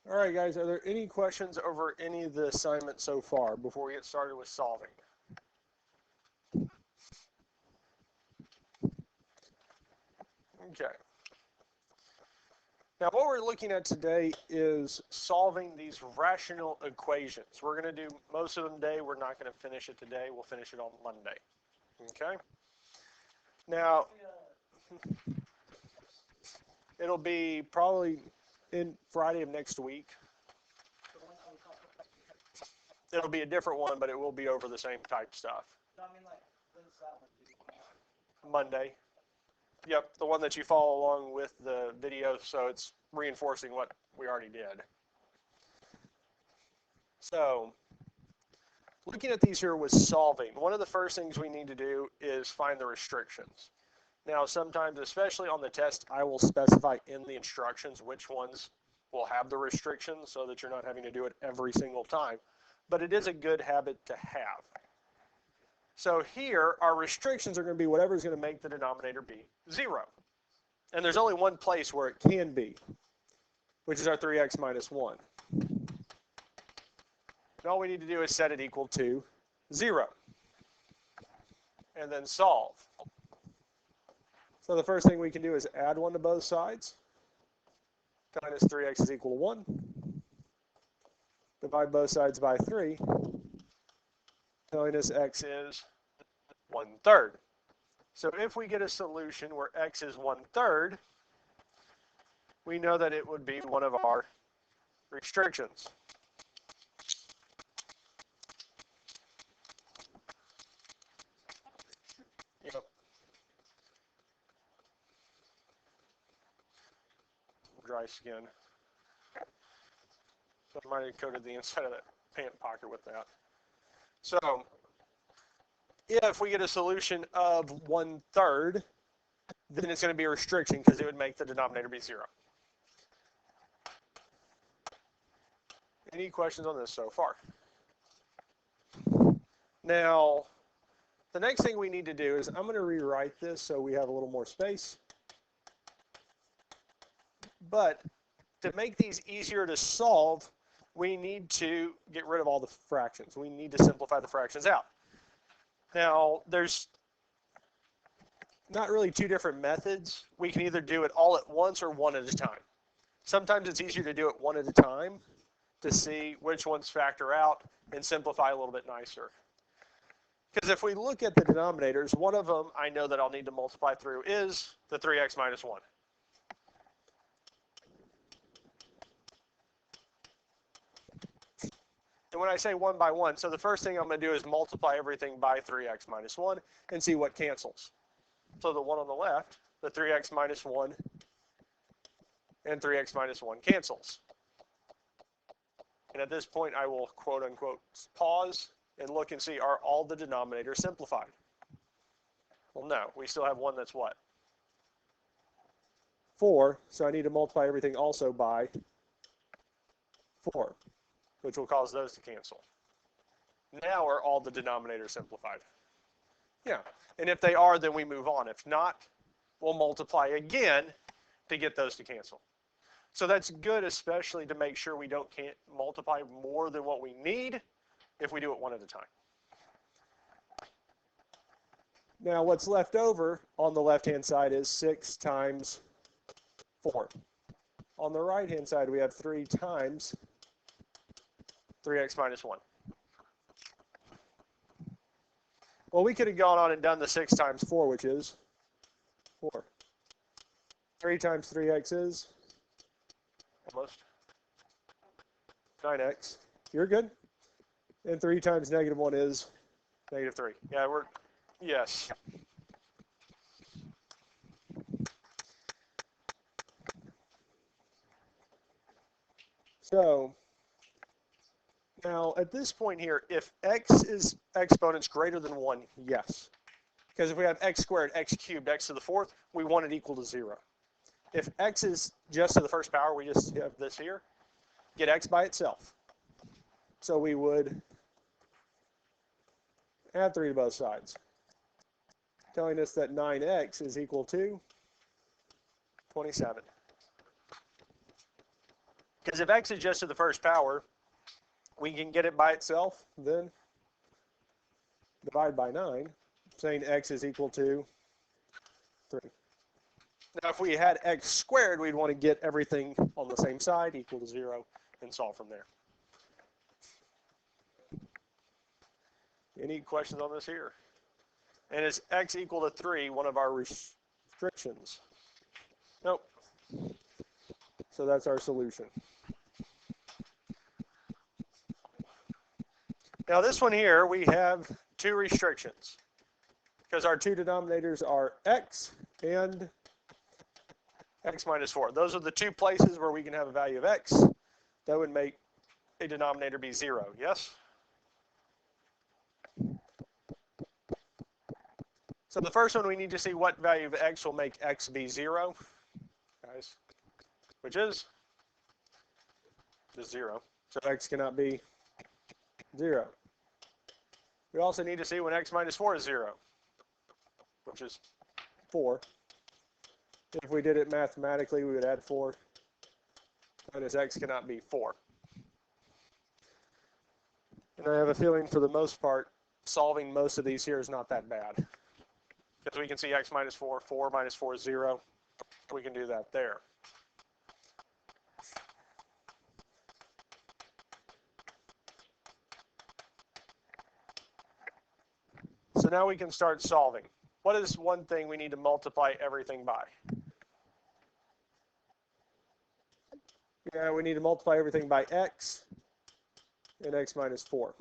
All right, guys, are there any questions over any of the assignments so far before we get started with solving? Okay. Now, what we're looking at today is solving these rational equations. We're going to do most of them today. We're not going to finish it today. We'll finish it on Monday. Okay? Now, it'll be probably in Friday of next week. It'll be a different one, but it will be over the same type stuff. Monday. Yep, the one that you follow along with the video, so it's reinforcing what we already did. So, looking at these here with solving, one of the first things we need to do is find the restrictions. Now, sometimes, especially on the test, I will specify in the instructions which ones will have the restrictions so that you're not having to do it every single time. But it is a good habit to have. So here, our restrictions are going to be whatever is going to make the denominator be 0. And there's only one place where it can be, which is our 3x minus 1. And all we need to do is set it equal to 0. And then solve. So the first thing we can do is add 1 to both sides. Minus 3x is equal to 1. Divide both sides by 3, telling us x is 1/3. So if we get a solution where x is 1/3, we know that it would be one of our restrictions. Yep. Dry skin. So I might have coated the inside of that pant pocket with that. So if we get a solution of 1/3, then it's going to be a restriction because it would make the denominator be 0. Any questions on this so far? Now, the next thing we need to do is I'm going to rewrite this so we have a little more space. But to make these easier to solve, we need to get rid of all the fractions. We need to simplify the fractions out. Now, there's not really two different methods. We can either do it all at once or one at a time. Sometimes it's easier to do it one at a time to see which ones factor out and simplify a little bit nicer. Because if we look at the denominators, one of them I know that I'll need to multiply through is the 3x minus 1. And when I say one by one, so the first thing I'm going to do is multiply everything by 3x minus 1 and see what cancels. So the one on the left, the 3x minus 1 and 3x minus 1 cancels. And at this point, I will quote unquote pause and look and see, are all the denominators simplified? Well, no, we still have one that's what? 4, so I need to multiply everything also by 4. Which will cause those to cancel. Now are all the denominators simplified? Yeah, and if they are, then we move on. If not, we'll multiply again to get those to cancel. So that's good, especially to make sure we can't multiply more than what we need if we do it one at a time. Now what's left over on the left-hand side is 6 times 4. On the right-hand side, we have 3 times 3x minus 1. Well, we could have gone on and done the 6 times 4, which is 4. 3 times 3x is almost 9x. You're good. And 3 times negative 1 is negative 3. Yeah, yes. So, now, at this point here, if x is exponents greater than 1, yes. Because if we have x squared, x cubed, x to the 4th, we want it equal to 0. If x is just to the first power, we just have this here, get x by itself. So we would add 3 to both sides, telling us that 9x is equal to 27. Because if x is just to the first power, we can get it by itself, then divide by 9, saying x is equal to 3. Now, if we had x squared, we'd want to get everything on the same side, equal to 0, and solve from there. Any questions on this here? And is x equal to 3 one of our restrictions? Nope. So that's our solution. Now this one here, we have two restrictions because our two denominators are x and x minus 4. Those are the two places where we can have a value of x. That would make a denominator be 0, yes? So the first one, we need to see what value of x will make x be 0, guys, which is just 0. So x cannot be 0. We also need to see when x minus 4 is 0, which is 4. If we did it mathematically, we would add 4. Minus x cannot be 4. And I have a feeling for the most part, solving most of these here is not that bad. Because we can see x minus 4, 4 minus 4 is 0. We can do that there. So now we can start solving. What is one thing we need to multiply everything by? Yeah, we need to multiply everything by x and x minus 4.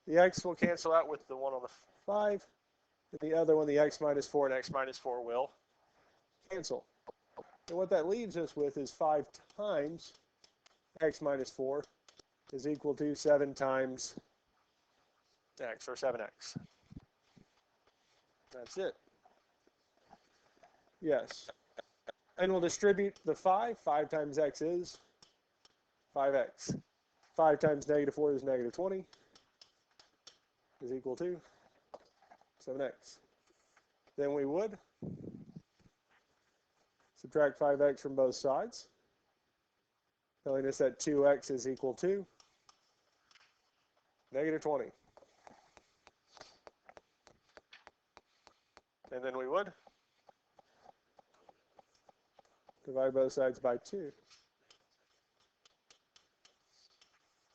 The x will cancel out with the 1 on the 5. And the other one, the x minus 4 and x minus 4 will cancel. And what that leaves us with is 5 times x minus 4 is equal to 7 times x, or 7x. That's it. Yes. And we'll distribute the 5. 5 times x is 5x. 5 times negative 4 is negative 20 is equal to 7x. Then we would subtract 5x from both sides, telling us that 2x is equal to negative 20. And then we would divide both sides by 2.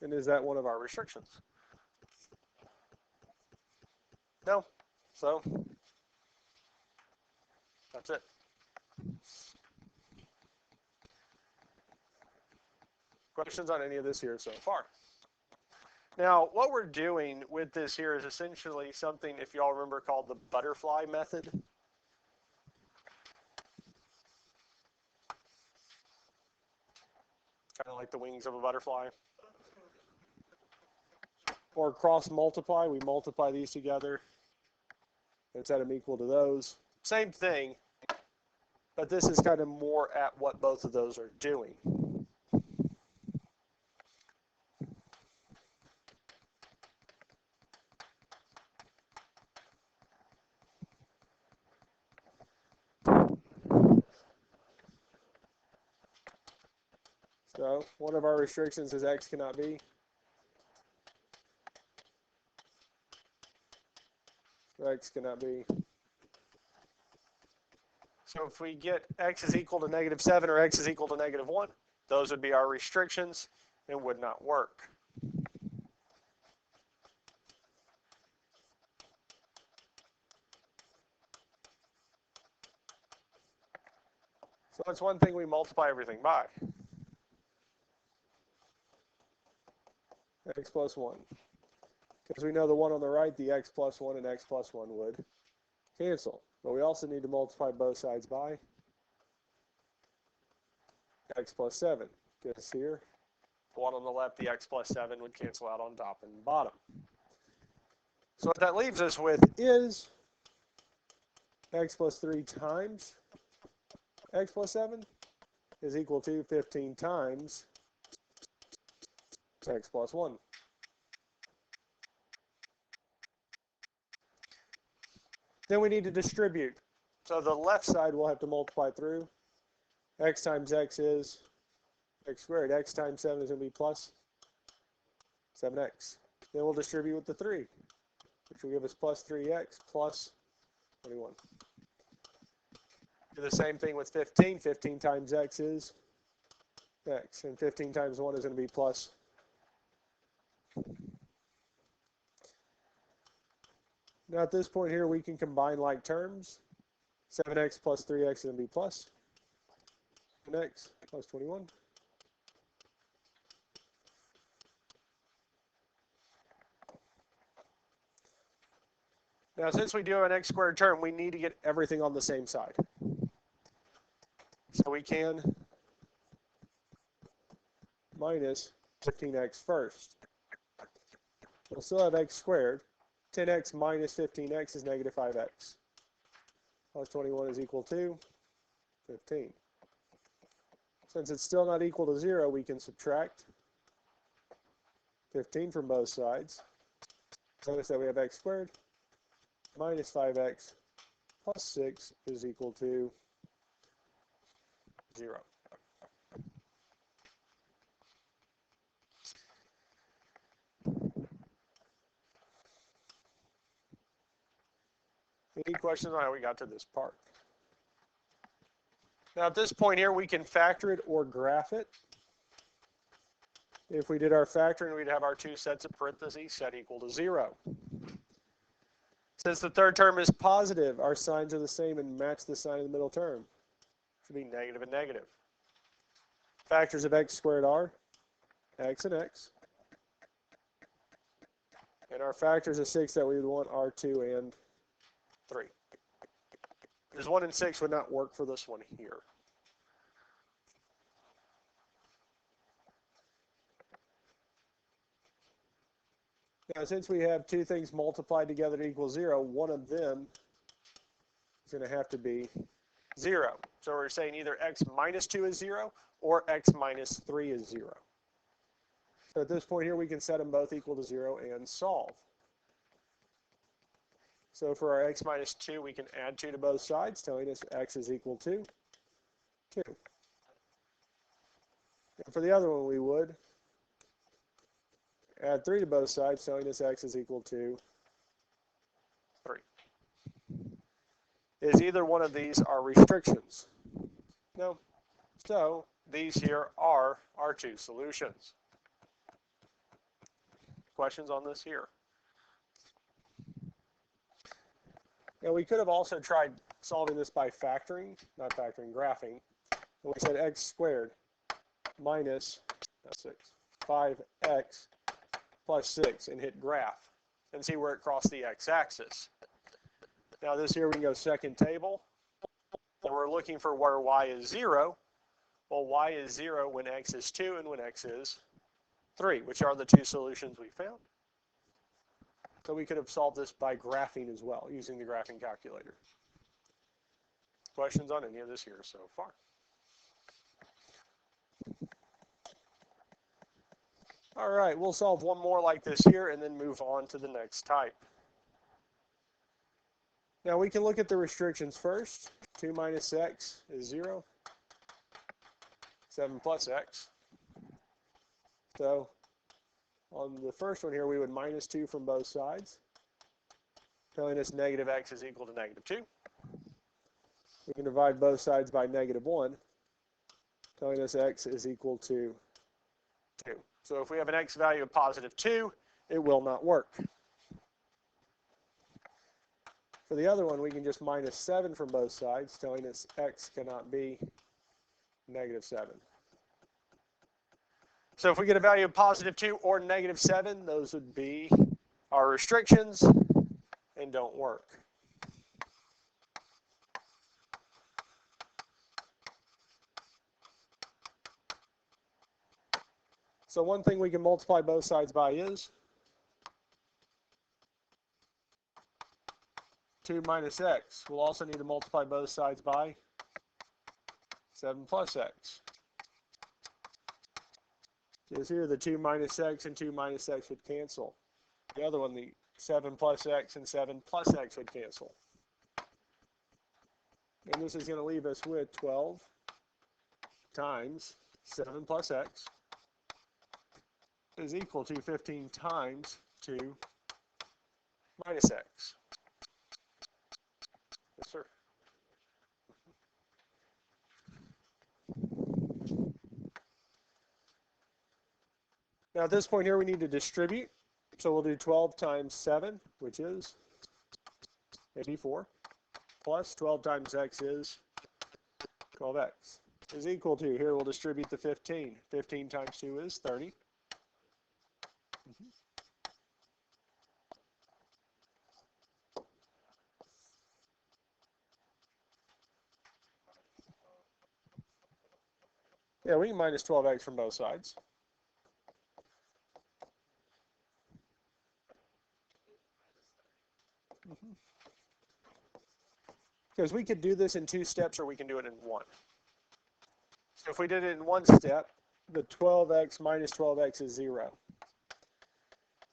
And is that one of our restrictions? No. So that's it. Questions on any of this here so far? Now, what we're doing with this here is essentially something, if y'all remember, called the butterfly method. Kind of like the wings of a butterfly. Or cross multiply, we multiply these together and set them equal to those. Same thing, but this is kind of more at what both of those are doing. So one of our restrictions is x cannot be. X cannot be. So if we get x is equal to negative 7 or x is equal to negative 1, those would be our restrictions and would not work. So that's one thing we multiply everything by. X plus 1. Because we know the one on the right, the x plus 1 and x plus 1 would cancel. But we also need to multiply both sides by x plus 7. Because here, the one on the left, the x plus 7 would cancel out on top and bottom. So what that leaves us with is x plus 3 times x plus 7 is equal to 15 times x plus 1. Then we need to distribute. So the left side we'll have to multiply through. X times x is x squared. X times 7 is going to be plus 7x. Then we'll distribute with the 3, which will give us plus 3x plus 21. Do the same thing with 15. 15 times x is x, and 15 times 1 is going to be plus. Now at this point here, we can combine like terms. 7x plus 3x is going to be plus 7x plus 21. Now, since we do have an x squared term, we need to get everything on the same side. So we can minus 15x first. We'll still have x squared. 10x minus 15x is negative 5x. Plus 21 is equal to 15. Since it's still not equal to 0, we can subtract 15 from both sides. Notice that we have x squared minus 5x plus 6 is equal to 0. Any questions on how we got to this part? Now at this point here, we can factor it or graph it. If we did our factoring, we'd have our two sets of parentheses set equal to 0. Since the third term is positive, our signs are the same and match the sign of the middle term. It should be negative and negative. Factors of x squared are x and x. And our factors of 6 that we would want are 2 and 3. Because 1 and 6 would not work for this one here. Now, since we have two things multiplied together to equal 0, one of them is going to have to be 0. So we're saying either x minus 2 is 0 or x minus 3 is 0. So at this point here, we can set them both equal to 0 and solve. So for our x minus 2, we can add 2 to both sides, telling us x is equal to 2. And for the other one, we would add 3 to both sides, telling us x is equal to 3. Is either one of these our restrictions? No. So these here are our two solutions. Questions on this here? Now we could have also tried solving this by factoring, not factoring, graphing. And we said x squared minus 5x plus 6 and hit graph and see where it crossed the x-axis. Now this here we can go second table, and we're looking for where y is 0. Well, y is 0 when x is 2 and when x is 3, which are the two solutions we found. So we could have solved this by graphing as well, using the graphing calculator. Questions on any of this here so far? All right, we'll solve one more like this here and then move on to the next type. Now we can look at the restrictions first. 2 minus x is 0. 7 plus x. So on the first one here, we would minus 2 from both sides, telling us negative x is equal to negative 2. We can divide both sides by negative 1, telling us x is equal to 2. So if we have an x value of positive 2, it will not work. For the other one, we can just minus 7 from both sides, telling us x cannot be negative 7. So if we get a value of positive 2 or negative 7, those would be our restrictions and don't work. So one thing we can multiply both sides by is 2 minus x. We'll also need to multiply both sides by 7 plus x. Because here the 2 minus x and 2 minus x would cancel. The other one, the 7 plus x and 7 plus x would cancel. And this is going to leave us with 12 times 7 plus x is equal to 15 times 2 minus x. Yes, sir. Now at this point here, we need to distribute. So we'll do 12 times 7, which is 84, plus 12 times x is 12x, is equal to, here we'll distribute the 15. 15 times 2 is 30. Yeah, we can minus 12x from both sides. Because we could do this in 2 steps or we can do it in 1. So if we did it in 1 step, the 12x minus 12x is 0.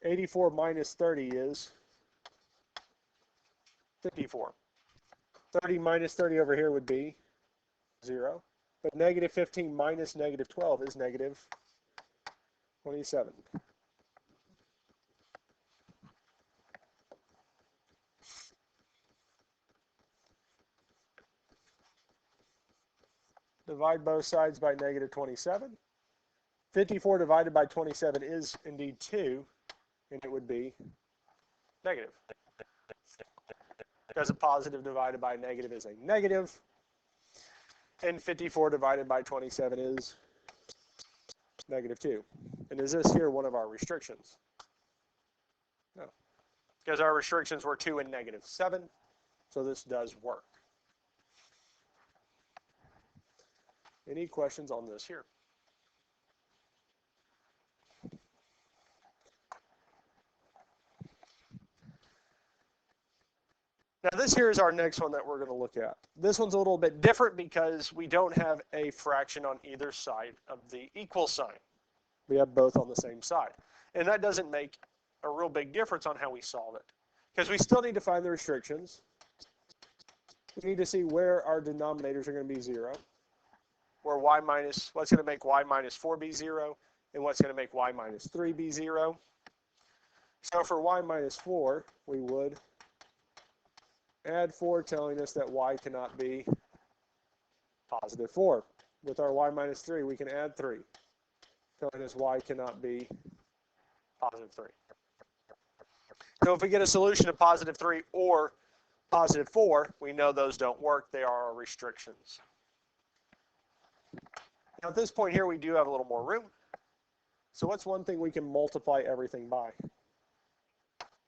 84 minus 30 is 54. 30 minus 30 over here would be 0. But negative 15 minus negative 12 is negative 27. Divide both sides by negative 27. 54 divided by 27 is indeed 2, and it would be negative. Because a positive divided by a negative is a negative. And 54 divided by 27 is negative 2. And is this here one of our restrictions? No. Because our restrictions were 2 and negative 7, so this does work. Any questions on this here? Now this here is our next one that we're going to look at. This one's a little bit different because we don't have a fraction on either side of the equal sign. We have both on the same side. And that doesn't make a real big difference on how we solve it. Because we still need to find the restrictions. We need to see where our denominators are going to be 0. Where what's going to make y minus 4 be 0, and what's going to make y minus 3 be 0. So for y minus 4, we would add 4, telling us that y cannot be positive 4. With our y minus 3, we can add 3, telling us y cannot be positive 3. So if we get a solution of positive 3 or positive 4, we know those don't work. They are our restrictions. Now at this point here, we do have a little more room. So what's one thing we can multiply everything by?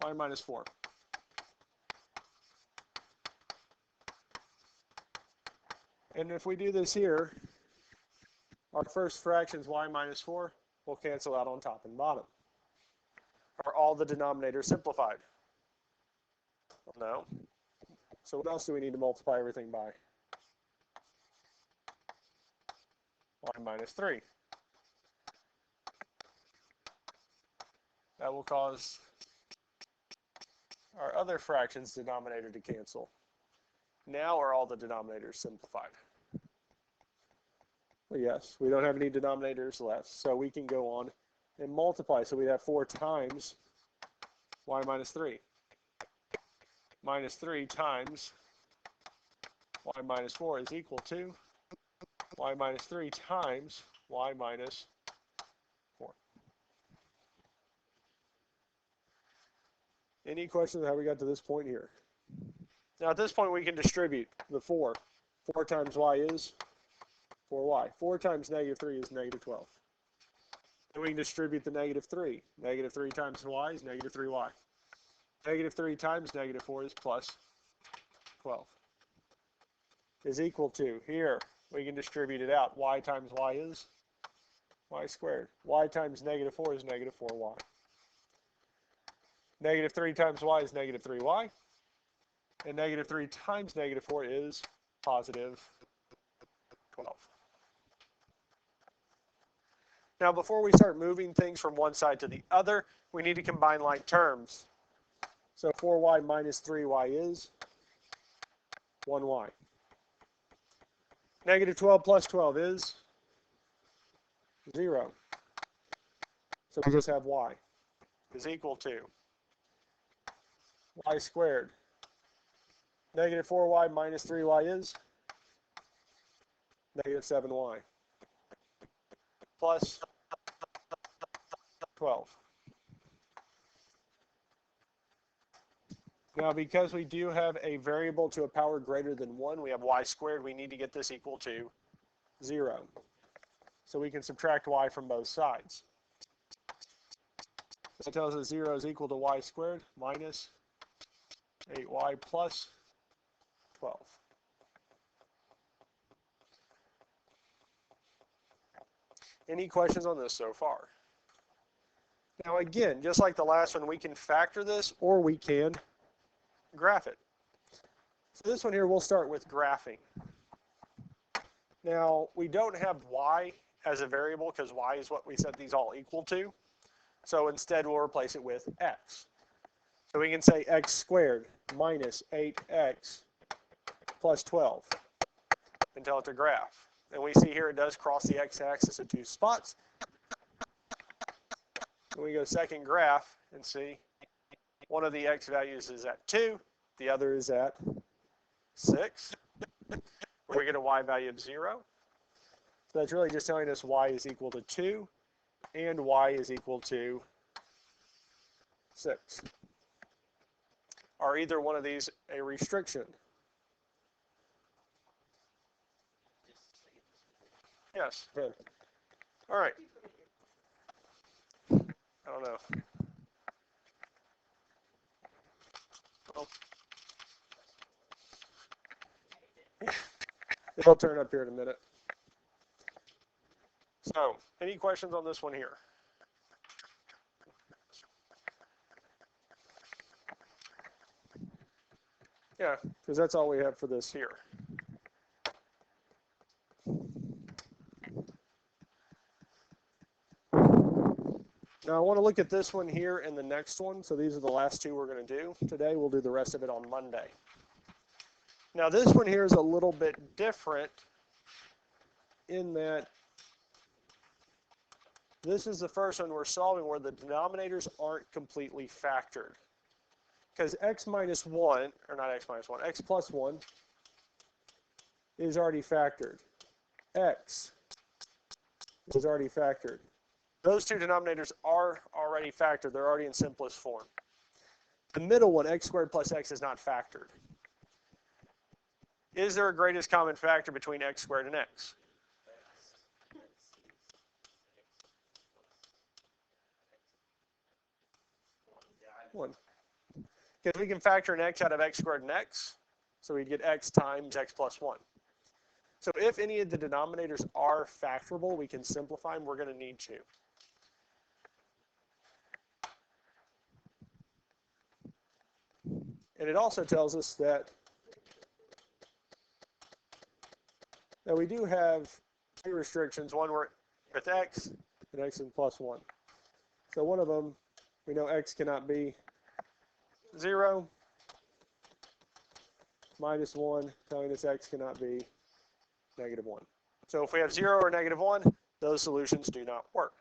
Y minus 4. And if we do this here, our first fractions, y minus 4, will cancel out on top and bottom. Are all the denominators simplified? Well, no. So what else do we need to multiply everything by? Y minus 3. That will cause our other fractions denominator to cancel. Now are all the denominators simplified? Well, yes, we don't have any denominators left, so we can go on and multiply. So we have 4 times y minus 3. Minus 3 times y minus 4 is equal to y minus 3 times y minus 4. Any questions on how we got to this point here? Now at this point we can distribute the 4. 4 times y is 4y. 4 times negative 3 is negative 12. And we can distribute the negative 3. Negative 3 times y is negative 3y. Negative 3 times negative 4 is plus 12. Is equal to, here, we can distribute it out. Y times y is y squared. Y times negative 4 is negative 4y. Negative 3 times y is negative 3y. And negative 3 times negative 4 is positive 12. Now, before we start moving things from one side to the other, we need to combine like terms. So 4y minus 3y is 1y. Negative 12 plus 12 is 0. So we just have y is equal to y squared. Negative 4y minus 3y is negative 7y plus 12. Now, because we do have a variable to a power greater than 1, we have y squared, we need to get this equal to 0. So we can subtract y from both sides. That tells us 0 is equal to y squared minus 8y plus 12. Any questions on this so far? Now again, just like the last one, we can factor this or we can graph it. So this one here, we'll start with graphing. Now, we don't have y as a variable because y is what we set these all equal to. So instead, we'll replace it with x. So we can say x squared minus 8x plus 12 and tell it to graph. And we see here it does cross the x-axis at 2 spots. And we go second graph and see one of the x values is at 2, the other is at 6, where we get a y value of 0. So that's really just telling us y is equal to 2 and y is equal to 6. Are either one of these a restriction? Yes, good. All right. I don't know. Well, it'll turn up here in a minute. So, any questions on this one here? Yeah, because that's all we have for this here. Now I want to look at this one here and the next one. So these are the last two we're going to do today. We'll do the rest of it on Monday. Now this one here is a little bit different in that this is the first one we're solving where the denominators aren't completely factored. Because x minus 1, or not x minus 1, x plus 1 is already factored. X is already factored. Those two denominators are already factored. They're already in simplest form. The middle one, x squared plus x, is not factored. Is there a greatest common factor between x squared and x? One. Because we can factor an x out of x squared and x, so we'd get x times x plus 1. So if any of the denominators are factorable, we can simplify them. We're going to need to. And it also tells us that we do have two restrictions. One with x and x and plus 1. So one of them, we know x cannot be 0, minus 1, telling us x cannot be negative 1. So if we have 0 or negative 1, those solutions do not work.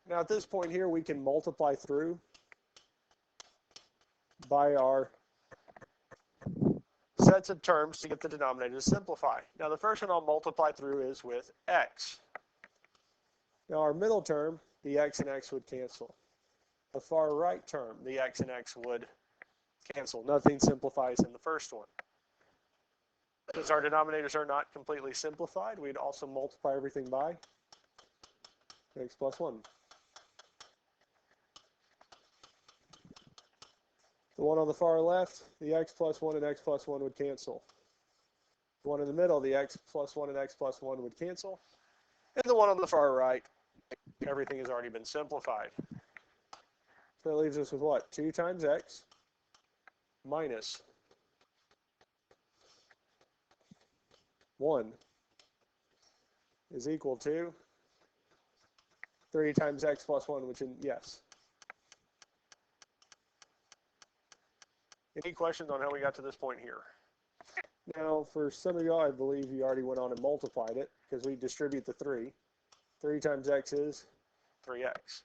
Now at this point here, we can multiply through by our sets of terms to get the denominator to simplify. Now the first one I'll multiply through is with x. Now our middle term, the x and x would cancel. The far right term, the x and x would cancel. Nothing simplifies in the first one. Since our denominators are not completely simplified, we'd also multiply everything by x plus 1. The one on the far left, the x plus 1 and x plus 1 would cancel. The one in the middle, the x plus 1 and x plus 1 would cancel. And the one on the far right, everything has already been simplified. So that leaves us with what? 2 times x minus 1 is equal to 3 times x plus 1, which is yes. Any questions on how we got to this point here? Now, for some of y'all, I believe you already went on and multiplied it because we distribute the 3. 3 times x is 3x.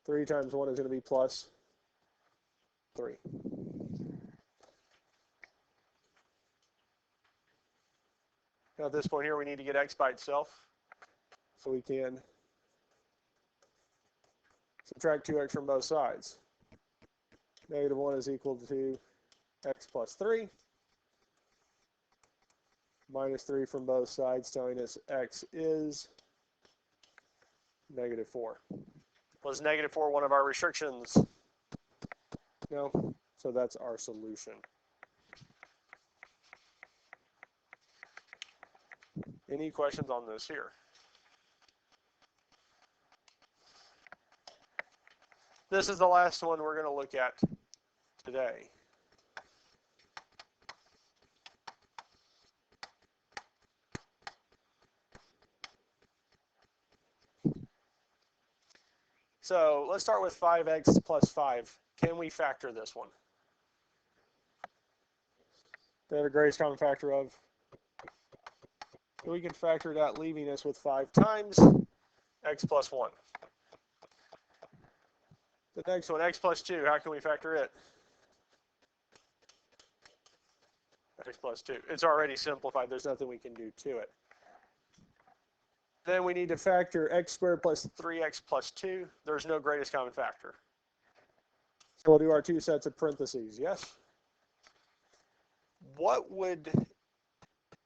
3 times 1 is going to be plus 3. Now, at this point here, we need to get x by itself. So we can subtract 2x from both sides. Negative 1 is equal to x plus 3. Minus 3 from both sides, telling us x is negative 4. Was negative 4 one of our restrictions? No. So that's our solution. Any questions on this here? This is the last one we're going to look at today. So let's start with 5x plus 5. Can we factor this one? They have a greatest common factor of. We can factor it out, leaving us with 5 times x plus 1. The next one, x plus 2, how can we factor it? X plus 2. It's already simplified. There's nothing we can do to it. Then we need to factor x squared plus 3x plus 2. There's no greatest common factor. So we'll do our 2 sets of parentheses, yes? What would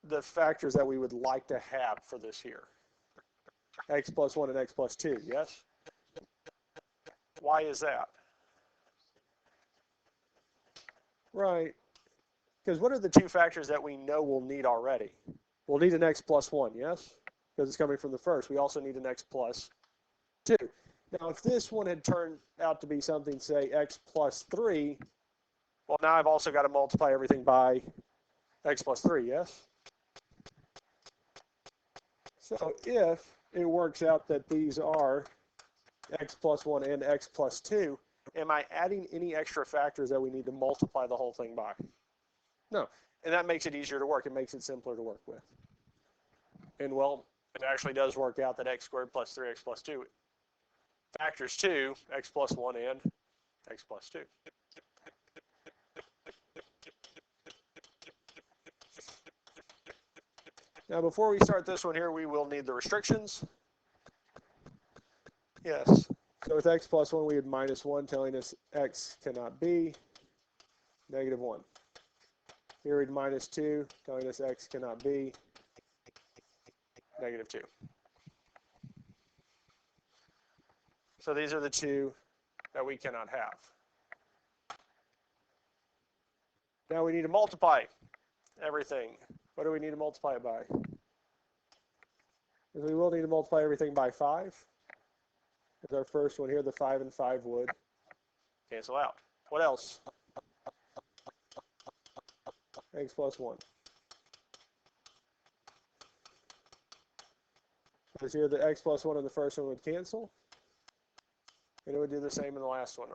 the factors that we would like to have for this here? X plus 1 and x plus 2, yes? Why is that? Right. Because what are the 2 factors that we know we'll need already? We'll need an x plus 1, yes? Because it's coming from the first. We also need an x plus 2. Now, if this one had turned out to be something, say, x plus 3, well, now I've also got to multiply everything by x plus 3, yes? So if it works out that these are x plus 1 and x plus 2, am I adding any extra factors that we need to multiply the whole thing by? No. And that makes it easier to work. It makes it simpler to work with. And, well, it actually does work out that x squared plus 3x plus 2 factors 2, x plus 1 and x plus 2. Now, before we start this one here, we will need the restrictions. Yes. So with x plus 1, we had minus 1, telling us x cannot be negative 1. Here we had minus 2, telling us x cannot be negative 2. So these are the 2 that we cannot have. Now we need to multiply everything. What do we need to multiply it by? We will need to multiply everything by 5. As our first one here, the 5 and 5 would cancel out. What else? X plus 1. Because here the x plus 1 in the first one would cancel. And it would do the same in the last one.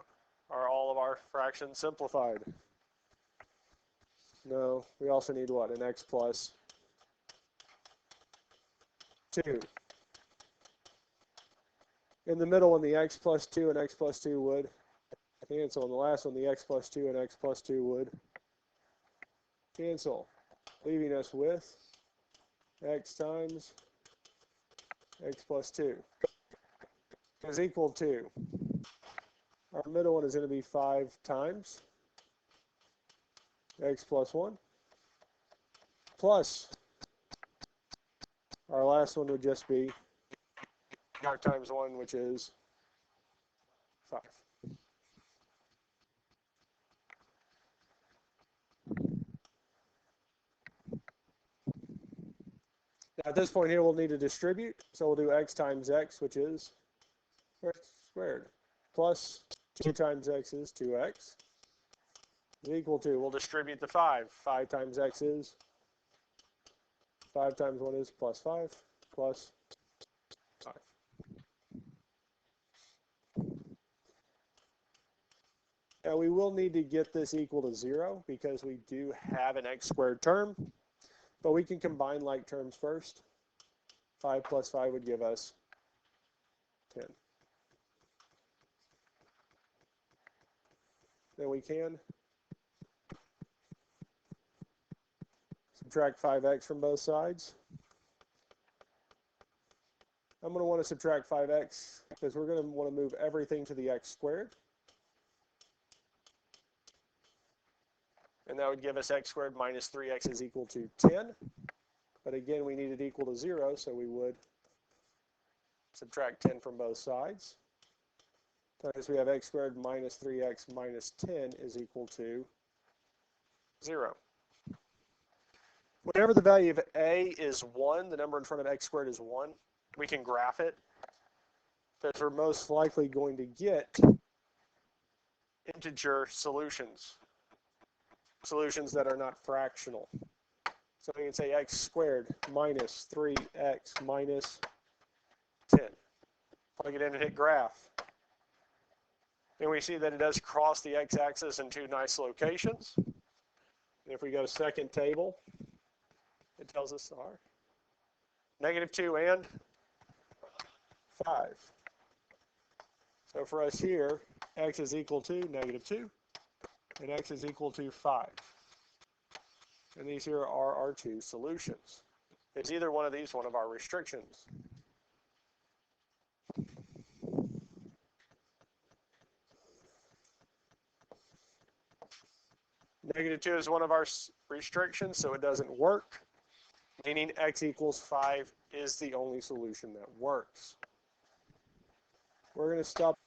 Are all of our fractions simplified? No. We also need what? An x plus 2. In the middle one, the x plus 2 and x plus 2 would cancel. In the last one, the x plus 2 and x plus 2 would cancel, leaving us with x times x plus 2 is equal to, our middle one is going to be 5 times x plus 1 plus our last one would just be x times 1, which is 5. Now at this point here, we'll need to distribute. So we'll do x times x, which is x squared, plus 2 times x is 2x, is equal to, we'll distribute the 5. 5 times x is, 5 times 1 is plus 5, plus 5. Now we will need to get this equal to 0 because we do have an x squared term. But we can combine like terms first. 5 plus 5 would give us 10. Then we can subtract 5x from both sides. I'm going to want to subtract 5x because we're going to want to move everything to the x squared. And that would give us x squared minus 3x is equal to 10. But again, we need it equal to 0, so we would subtract 10 from both sides. Times we have x squared minus 3x minus 10 is equal to 0. Whenever the value of a is 1, the number in front of x squared is 1, we can graph it because we're most likely going to get integer solutions that are not fractional. So we can say x squared minus 3x minus 10. Plug it in and hit graph. And we see that it does cross the x-axis in 2 nice locations. And if we go to second table, it tells us our -2 and 5. So for us here, x is equal to -2, and x is equal to 5. And these here are our 2 solutions. Is either one of these one of our restrictions? -2 is one of our restrictions, so it doesn't work, meaning x equals 5 is the only solution that works. We're going to stop